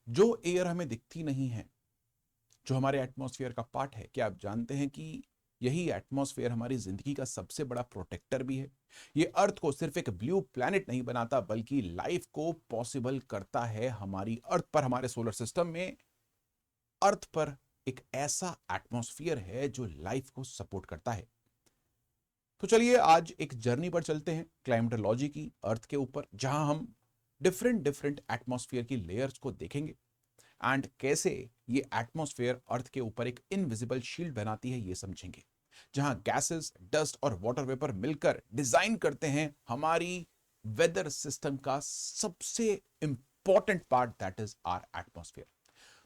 जो एयर हमें दिखती नहीं है, जो हमारे एटमॉस्फेयर का पार्ट है, क्या आप जानते हैं कि यही एटमॉस्फेयर हमारी जिंदगी का सबसे बड़ा प्रोटेक्टर भी है। ये अर्थ को सिर्फ एक ब्लू प्लैनेट नहीं बनाता, बल्कि लाइफ को पॉसिबल करता है। हमारी अर्थ पर, हमारे सोलर सिस्टम में अर्थ पर एक ऐसा एटमॉस्फेयर है जो लाइफ को सपोर्ट करता है। तो चलिए आज एक जर्नी पर चलते हैं क्लाइमेटोलॉजी की, अर्थ के ऊपर, जहां हम डिफरेंट डिफरेंट एटमॉस्फेयर की लेयर्स को देखेंगे एंड कैसे ये एटमॉस्फेयर अर्थ के ऊपर एक इनविजिबल शील्ड बनाती है, ये समझेंगे। जहां गैसेस, डस्ट और वाटर वेपर मिलकर डिजाइन करते हैं हमारी वेदर सिस्टम का सबसे important part, that is our atmosphere.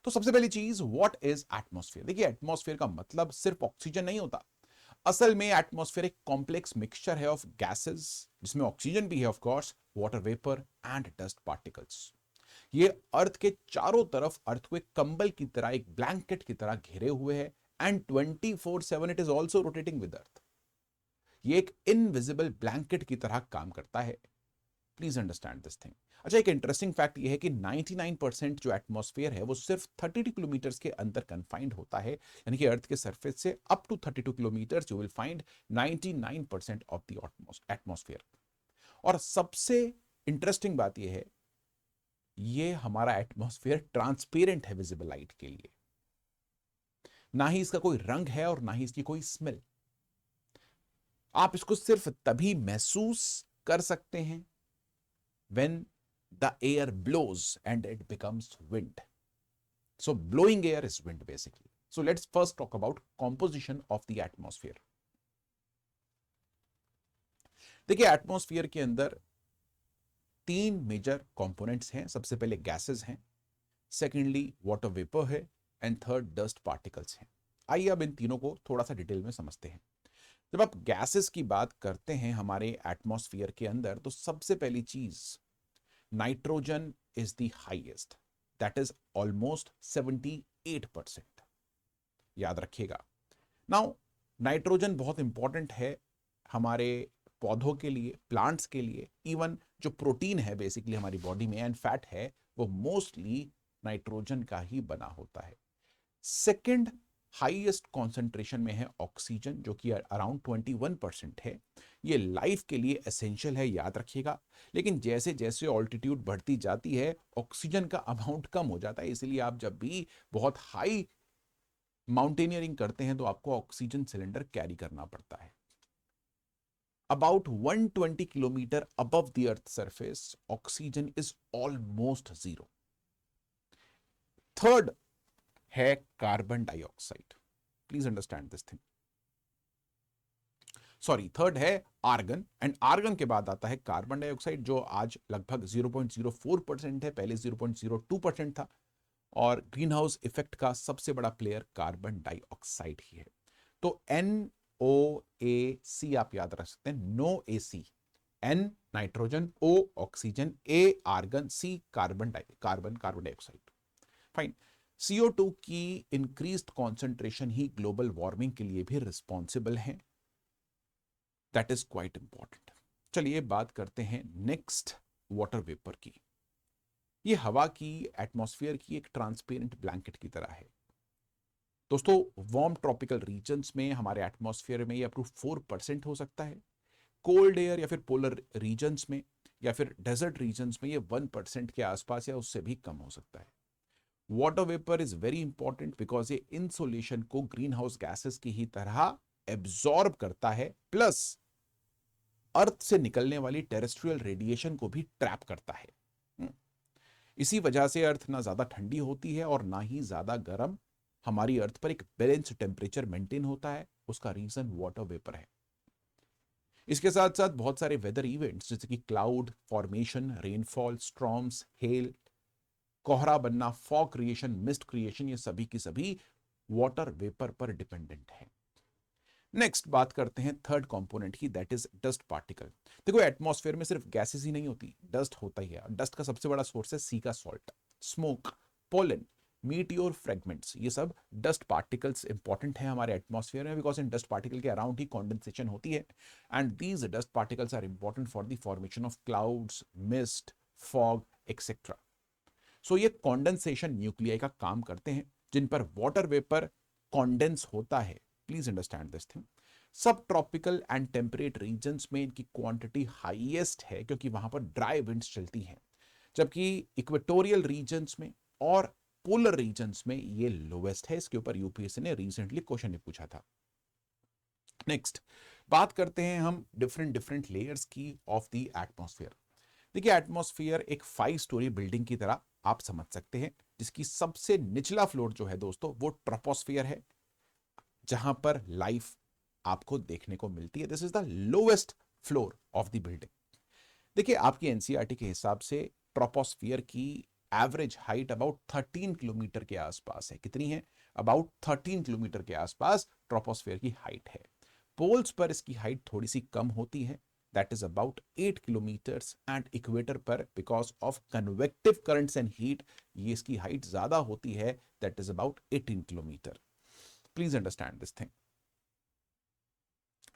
तो सबसे पहली चीज, व्हाट इज एटमॉस्फेयर? देखिए, एटमॉस्फेयर का मतलब सिर्फ ऑक्सीजन नहीं होता। असल में एटमॉस्फेयर एक कॉम्प्लेक्स मिक्सचर है ऑफ गैसेस, जिसमें ऑक्सीजन भी है of course, water vapour and dust particles. ये अर्थ के चारों तरफ अर्थ को एक कंबल की तरह, एक ब्लैंकेट की तरह घेरे हुए है, and 24/7 it is also rotating with अर्थ। ये एक इनविजिबल ब्लैंकेट की तरह काम करता है। Please understand this thing. अच्छा, एक इंटरेस्टिंग फैक्ट ये है कि 99% जो एटमॉस्फेयर है वो सिर्फ 32 किलोमीटर के अंदर कन्फाइंड होता है। यानी कि अर्थ के सरफेस से up to 32 kilometre you will find 99% of the atmosphere. और सबसे इंटरेस्टिंग बात यह है, ये हमारा एटमॉस्फेयर ट्रांसपेरेंट है विजिबल लाइट के लिए। ना ही इसका कोई रंग है और ना ही इसकी कोई स्मेल। आप इसको सिर्फ तभी महसूस कर सकते हैं when the air blows and it becomes wind. So blowing air is wind basically. So let's first talk about composition of the atmosphere. देखिए, एटमॉस्फेयर के अंदर तीन मेजर कंपोनेंट्स हैं। सबसे पहले गैसेस हैं, सेकेंडली वाटर वेपर है, एंड थर्ड डस्ट पार्टिकल्स हैं। आइए अब इन तीनों को थोड़ा सा डिटेल में समझते हैं। जब आप गैसेस की बात करते हैं हमारे एटमॉस्फेयर के अंदर, तो सबसे पहली चीज, nitrogen is the highest, that is almost 78%। याद रखिएगा। नाउ, नाइट्रोजन बहुत इंपॉर्टेंट है हमारे पौधों के लिए, प्लांट्स के लिए। इवन जो प्रोटीन है बेसिकली हमारी बॉडी में एंड फैट है, वो मोस्टली नाइट्रोजन का ही बना होता है। सेकेंड हाईएस्ट कॉन्सेंट्रेशन में है ऑक्सीजन, जो कि अराउंड 21% है। ये लाइफ के लिए एसेंशियल है, याद रखिएगा। लेकिन जैसे जैसे ऑल्टीट्यूड बढ़ती जाती है, ऑक्सीजन का अमाउंट कम हो जाता है। इसलिए आप जब भी बहुत हाई माउंटेनियरिंग करते हैं तो आपको ऑक्सीजन सिलेंडर कैरी करना पड़ता है। About 120 kilometre above the earth surface, oxygen is almost zero. Third है carbon dioxide. Please understand this thing. Sorry, third है आर्गन, एंड आर्गन के बाद आता है कार्बन डाइऑक्साइड, जो आज लगभग 0.04% है, पहले 0.02% था। और ग्रीन हाउस इफेक्ट का सबसे बड़ा प्लेयर कार्बन डाइऑक्साइड ही है। तो NOAC आप याद रख सकते हैं, no AC। N nitrogen, O oxygen, A argon, C carbon dioxide. Fine. CO2 की इंक्रीज्ड कॉन्सेंट्रेशन ही ग्लोबल वार्मिंग के लिए भी रिस्पॉन्सिबल है। That is quite important. चलिए बात करते हैं नेक्स्ट, वाटर वेपर की। ये हवा की, एटमॉस्फेयर की एक ट्रांसपेरेंट ब्लैंकेट की तरह है। दोस्तों, वार्म ट्रॉपिकल रीजन्स में हमारे एटमॉस्फेयर में ये अप टू 4% हो सकता है। कोल्ड एयर या फिर पोलर रीजन्स में या फिर डेजर्ट रीजन्स में ये 1% के आसपास या उससे भी कम हो सकता है। Water vapour is very important because ये इंसोलेशन को ग्रीन हाउस गैसेस की ही तरह एब्जॉर्ब करता है, प्लस अर्थ से निकलने वाली टेरेस्ट्रियल रेडिएशन को भी ट्रैप करता है। इसी वजह से अर्थ ना ज्यादा ठंडी होती है और ना ही ज्यादा गर्म। हमारी अर्थ पर एक बैलेंस टेम्परेचर मेंटेन होता है। उसका रीजन वाटर वेपर है। इसके साथ साथ बहुत सारे वेदर इवेंट्स जैसे कि cloud formation, rainfall, storms, hello, कोहरा बनना, फॉग क्रिएशन, मिस्ट क्रिएशन, ये सभी की सभी वाटर वेपर पर डिपेंडेंट है। नेक्स्ट बात करते हैं थर्ड कंपोनेंट की, दैट इज डस्ट पार्टिकल। देखो, एटमॉस्फेयर में सिर्फ गैसेस ही नहीं होती, डस्ट होता ही है। डस्ट का सबसे बड़ा सोर्स है सी का salt, smoke, pollen, meteor fragments. ये सब डस्ट पार्टिकल्स इंपॉर्टेंट है हमारे एटमॉस्फेयर में, बिकॉज इन डस्ट पार्टिकल के अराउंड ही कॉन्डेंसेशन होती है। And these dust particles are important for the formation of clouds, mist, fog etcetera. So ये कॉन्डेंसेशन न्यूक्लियाई का काम करते हैं जिन पर वाटर वेपर कॉन्डेंस होता है। Please understand this thing. सब ट्रॉपिकल एंड टेम्परेट रीजन्स में इनकी क्वांटिटी हाईएस्ट है क्योंकि वहां पर ड्राई विंड्स चलती हैं, जबकि इक्वेटोरियल रीजन्स में और पोलर रीजन्स में ये लोवेस्ट है। इसके ऊपर यूपीएससी ने रिसेंटली क्वेश्चन पूछा था। नेक्स्ट बात करते हैं हम डिफरेंट डिफरेंट लेयर्स की ऑफ द एटमॉस्फेयर। देखिए एटमॉस्फेयर एक 5 स्टोरी बिल्डिंग की तरह आप समझ सकते हैं, जिसकी सबसे निचला फ्लोर जो है दोस्तों वो ट्रोपोस्फियर है, जहां पर लाइफ आपको देखने को मिलती है। This is the lowest floor of the building. देखिए आपकी एनसीईआरटी के हिसाब से ट्रोपोस्फियर की एवरेज हाइट अबाउट 13 किलोमीटर के आसपास है। कितनी है? अबाउट 13 किलोमीटर के आसपास ट्रोपोस्फियर की हाइट है। पोल्स पर इसकी हाइट थोड़ी सी कम होती है, that is about 8 kilometres, and equator पर because of convective currents and heat ये इसकी हाइट ज्यादा होती है, that is about 18 kilometre. Please understand this thing.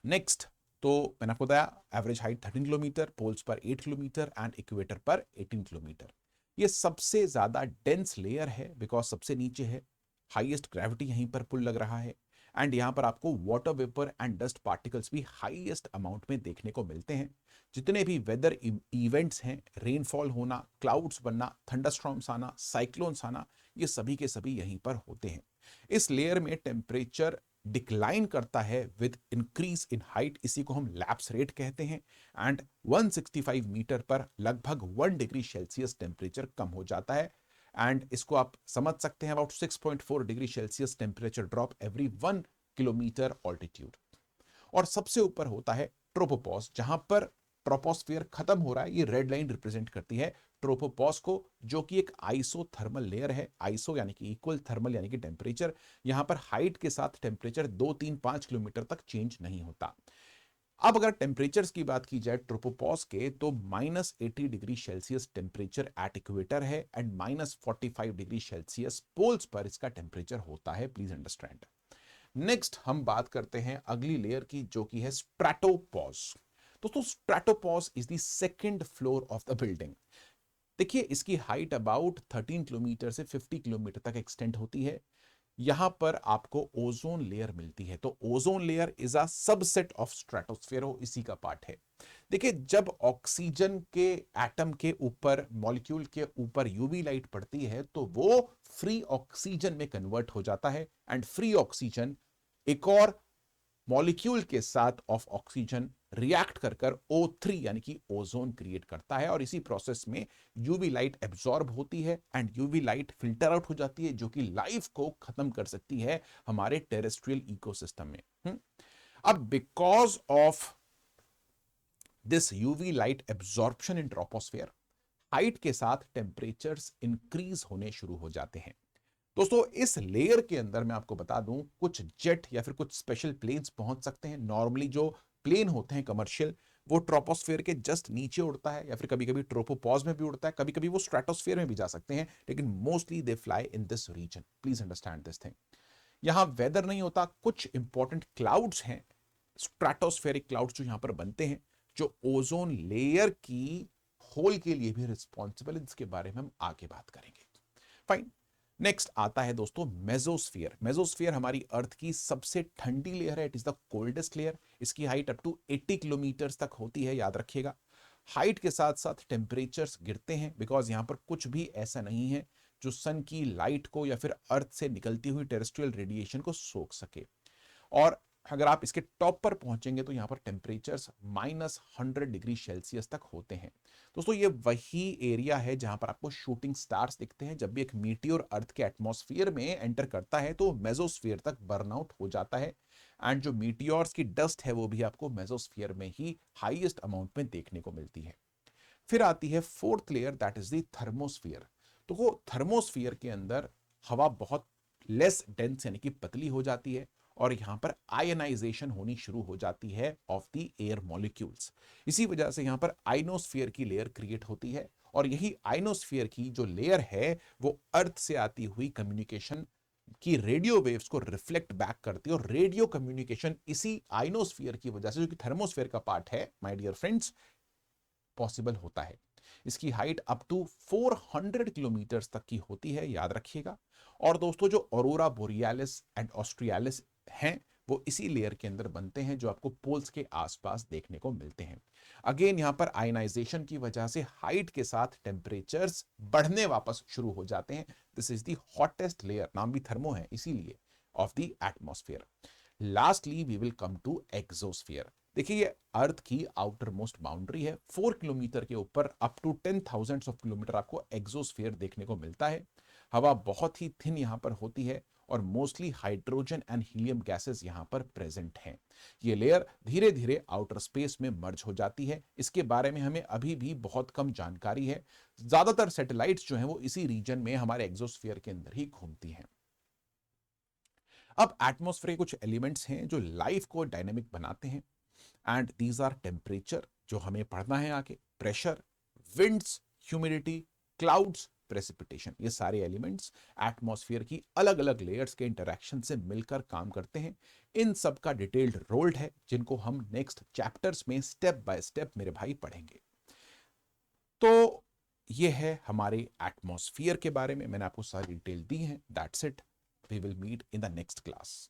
Next, तो मैंने आपको बताया एवरेज हाइट 13 किलोमीटर, पोल्स पर 8 किलोमीटर एंड इक्वेटर पर 18 किलोमीटर। ये सबसे ज्यादा डेंस लेयर है बिकॉज सबसे नीचे है, हाईएस्ट ग्रेविटी यहीं पर पुल लग रहा है, एंड यहां पर आपको water vapour and dust particles भी हाईएस्ट अमाउंट में देखने को मिलते हैं। जितने भी वेदर इवेंट्स हैं, रेनफॉल होना, क्लाउड्स बनना, थंडरस्टॉर्म्स आना, साइक्लोन्स आना, ये सभी के सभी यहीं पर होते हैं। इस लेयर में टेम्परेचर डिक्लाइन करता है विद इंक्रीज इन हाइट, इसी को हम लैप्स रेट कहते हैं, एंड 165 मीटर पर लगभग 1 डिग्री सेल्सियस टेम्परेचर कम हो जाता है, एंड इसको आप समझ सकते हैं about 6.4 degree Celsius temperature drop every 1 kilometre altitude. और सबसे ऊपर होता है ट्रोपोपॉज, जहां पर ट्रोपोस्फियर खत्म हो रहा है, ये रेड लाइन रिप्रेजेंट करती है ट्रोपोपॉज को, जो कि एक आइसोथर्मल लेयर है। आइसो यानी कि इक्वल, थर्मल यानी कि टेम्परेचर। यहां पर हाइट के साथ टेम्परेचर 2-3-5 किलोमीटर तक चेंज नहीं होता। अब अगर टेम्परेचर्स की बात की जाए ट्रोपोपॉज के, तो -80 degree Celsius temperature at equator है, एंड -45 डिग्री सेल्सियस पोल्स पर इसका टेम्परेचर होता है। Please understand. नेक्स्ट हम बात करते हैं अगली लेयर की, जो कि है स्ट्रैटोपॉज। दोस्तों stratopause is the second floor of the building. देखिए इसकी हाइट अबाउट 13 किलोमीटर से 50 किलोमीटर तक एक्सटेंड होती है। यहां पर आपको ओजोन लेयर मिलती है, तो ozone layer is a subset of stratosphere, इसी का पार्ट है। देखिए जब ऑक्सीजन के एटम के ऊपर, मॉलिक्यूल के ऊपर यूवी लाइट पड़ती है तो वो फ्री ऑक्सीजन में कन्वर्ट हो जाता है, एंड फ्री ऑक्सीजन एक और मॉलिक्यूल के साथ ऑफ ऑक्सीजन रिएक्ट कर कर O3 यानी कि ओजोन क्रिएट करता है, और इसी प्रोसेस में यूवी लाइट एब्जॉर्ब होती है and UV light filter out हो जाती है, जो कि लाइफ को खत्म कर सकती है हमारे टेरेस्ट्रियल इकोसिस्टम में। अब because of this UV light absorption in troposphere, height के साथ टेम्परेचर्स इंक्रीज होने शुरू हो जाते हैं। दोस्तों इस लेयर के अंदर मैं आपको बता दूं, कुछ जेट या फिर कुछ स्पेशल प्लेन्स पहुंच सकते हैं। नॉर्मली जो प्लेन होते हैं कमर्शियल, वो ट्रोपोस्फेयर के जस्ट नीचे उड़ता है, या फिर कभी कभी ट्रोपोपॉज में भी उड़ता है, कभी कभी वो स्ट्रेटोस्फेयर में भी जा सकते हैं, लेकिन mostly they fly in this region. Please understand this thing. यहां वेदर नहीं होता, कुछ इंपॉर्टेंट क्लाउड्स हैं, स्ट्रेटोस्फेरिक क्लाउड्स जो यहां पर बनते हैं, जो ओजोन लेयर की होल के लिए भी रिस्पॉन्सिबल है, इसके बारे में हम आगे बात करेंगे। फाइन। नेक्स्ट आता है दोस्तों मेसोस्फीयर। मेसोस्फीयर हमारी अर्थ की सबसे ठंडी लेयर है, it is the coldest layer. इसकी हाइट अप टू 80 किलोमीटर तक होती है, याद रखिएगा। हाइट के साथ साथ टेम्परेचर्स गिरते हैं, बिकॉज यहां पर कुछ भी ऐसा नहीं है जो सन की लाइट को या फिर अर्थ से निकलती हुई टेरेस्ट्रियल रेडिएशन को सोख सके। और अगर आप इसके टॉप पर पहुंचेंगे तो यहां पर टेम्परेचर्स -100 डिग्री सेल्सियस तक होते हैं। दोस्तों ये वही एरिया है जहां पर आपको शूटिंग स्टार्स दिखते हैं। जब भी एक मीटियोर अर्थ के एटमॉस्फेयर में एंटर करता है तो मेसोस्फीयर तक बर्नआउट हो जाता है, एंड जो मीटियोर्स की डस्ट है वो भी आपको मेसोस्फीयर में ही हाईएस्ट अमाउंट में देखने को मिलती है। फिर आती है fourth layer, that is the thermosphere. तो वो थर्मोस्फीयर के अंदर हवा बहुत लेस डेंस यानी कि पतली हो जाती है, और यहां पर आयनाइजेशन होनी शुरू हो जाती है ऑफ द एयर मॉलिक्यूल्स। इसी वजह से यहां पर आइनोस्फीयर की लेयर क्रिएट होती है, और यही आइनोस्फीयर की जो लेयर है वो अर्थ से आती हुई कम्युनिकेशन की रेडियो वेव्स को रिफ्लेक्ट बैक करती है, और रेडियो कम्युनिकेशन इसी आइनोस्फीयर की वजह से, जो कि थर्मोस्फीयर का पार्ट है माय डियर फ्रेंड्स, पॉसिबल होता है। इसकी हाइट अप टू 400 किलोमीटर तक की होती है, याद रखिएगा। और दोस्तों जो ऑरोरा बोरियालिस एंड ऑस्ट्रियालिस हैं वो इसी लेयर के अंदर बनते हैं जो आपको पोल्स के आसपास देखने को मिलते हैं। अगेन यहां पर आयनाइजेशन की वजह से हाइट के साथ टेम्परेचर्स बढ़ने वापस शुरू हो जाते हैं। This is the hottest layer, नाम भी थर्मो है इसीलिए, of the atmosphere. Lastly we will come to exosphere. देखिए ये अर्थ की आउटर मोस्ट बाउंड्री है, 4 किलोमीटर के ऊपर अप टू 10,000 ऑफ किलोमीटर आपको एक्सोस्फीयर देखने को मिलता है। हवा बहुत ही थिन यहां पर होती है और mostly hydrogen and helium gases यहां पर प्रेजेंट हैं। ये लेयर धीरे धीरे आउटर स्पेस में मर्ज हो जाती है। इसके बारे में हमें अभी भी बहुत कम जानकारी है। ज्यादातर सैटेलाइट्स जो हैं वो इसी रीजन में हमारे एक्सोस्फीयर के अंदर ही घूमती हैं। अब एटमॉस्फेयर कुछ एलिमेंट्स हैं जो लाइफ को डायनेमिक बनाते हैं, एंड दीज आर टेम्परेचर जो हमें पढ़ना है आगे, pressure, winds, humidity, clouds, precipitation. ये सारे एलिमेंट्स एटमॉस्फेयर की अलग अलग लेयर्स के इंटरैक्शन से मिलकर काम करते हैं। इन सब का डिटेल्ड रोल है जिनको हम नेक्स्ट चैप्टर्स में स्टेप बाय स्टेप मेरे भाई पढ़ेंगे। तो ये है हमारे एटमॉस्फेयर के बारे में, मैंने आपको सारी डिटेल दी है। That's it, we will meet in the next class.